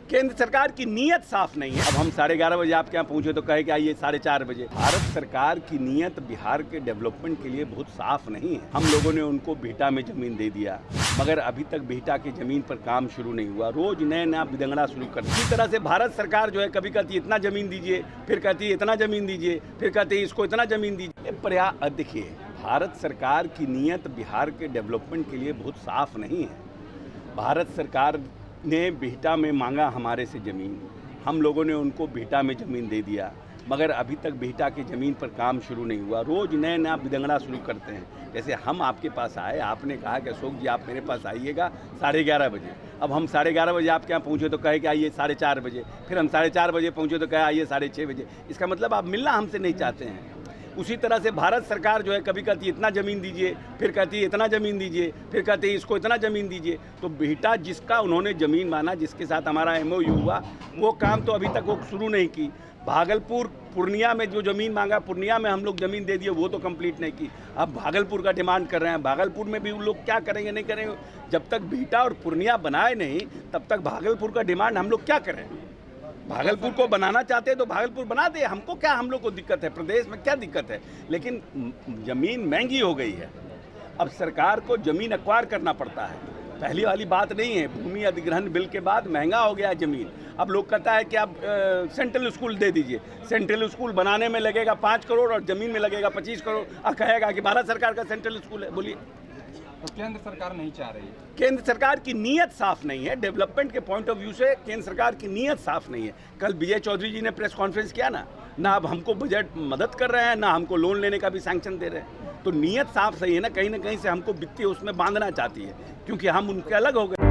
केंद्र सरकार की नीयत साफ नहीं है। अब हम 11:30 बजे आपके यहाँ पहुंचे तो कहे कि आइए 4:30 बजे। भारत सरकार की नीयत बिहार के डेवलपमेंट के लिए बहुत साफ नहीं है। हम लोगों ने उनको बिहटा में जमीन दे दिया, मगर अभी तक बिहटा की जमीन पर काम शुरू नहीं हुआ। रोज नया बिदंगड़ा शुरू कर। इसी तरह से भारत सरकार जो है कभी कहती है इतना जमीन दीजिए, फिर कहती है इतना जमीन दीजिए, फिर कहती है इसको इतना जमीन दीजिए। देखिए, भारत सरकार की नीयत बिहार के डेवलपमेंट के लिए बहुत साफ नहीं है। भारत सरकार ने बिहटा में मांगा हमारे से ज़मीन, हम लोगों ने उनको बिहटा में ज़मीन दे दिया, मगर अभी तक बिहटा की ज़मीन पर काम शुरू नहीं हुआ। रोज़ नया बिदंगड़ा शुरू करते हैं। जैसे हम आपके पास आए, आपने कहा कि अशोक जी आप मेरे पास आइएगा 11:30 बजे। अब हम 11:30 बजे आपके यहाँ पहुँचे तो कहे कि आइए 4:30 बजे, फिर हम 4:30 बजे पहुँचे तो कहे आइए 6:30 बजे। इसका मतलब आप मिलना हमसे नहीं चाहते हैं। उसी तरह से भारत सरकार जो है कभी कहती है इतना ज़मीन दीजिए, फिर कहती है इतना ज़मीन दीजिए, फिर कहती है इसको इतना ज़मीन दीजिए। तो बिहटा जिसका उन्होंने ज़मीन माना, जिसके साथ हमारा MOU हुआ, वो काम तो अभी तक वो शुरू नहीं की। भागलपुर पूर्णिया में जो ज़मीन मांगा, पूर्णिया में हम लोग ज़मीन दे दिए, वो तो कंप्लीट नहीं की। अब भागलपुर का डिमांड कर रहे हैं। भागलपुर में भी उन लोग क्या करेंगे नहीं करेंगे। जब तक बिहटा और पूर्णिया बनाए नहीं, तब तक भागलपुर का डिमांड हम लोग क्या करें। भागलपुर को बनाना चाहते हैं तो भागलपुर बना दे, हमको क्या, हम लोग को दिक्कत है, प्रदेश में क्या दिक्कत है। लेकिन ज़मीन महंगी हो गई है, अब सरकार को ज़मीन एक्वायर करना पड़ता है। पहली वाली बात नहीं है। भूमि अधिग्रहण बिल के बाद महंगा हो गया है ज़मीन। अब लोग कहता है कि आप सेंट्रल स्कूल दे दीजिए। सेंट्रल स्कूल बनाने में लगेगा 5 करोड़ और ज़मीन में लगेगा 25 करोड़। अब कहेगा कि भारत सरकार का सेंट्रल स्कूल है। बोलिए, तो केंद्र सरकार नहीं चाह रही है। केंद्र सरकार की नीयत साफ नहीं है। डेवलपमेंट के पॉइंट ऑफ व्यू से केंद्र सरकार की नीयत साफ नहीं है। कल विजय चौधरी जी ने प्रेस कॉन्फ्रेंस किया ना अब हमको बजट मदद कर रहे हैं, ना हमको लोन लेने का भी सैंक्शन दे रहे हैं। तो नीयत साफ सही है ना कहीं से हमको वित्तीय उसमें बांधना चाहती है, क्योंकि हम उनके अलग हो गए।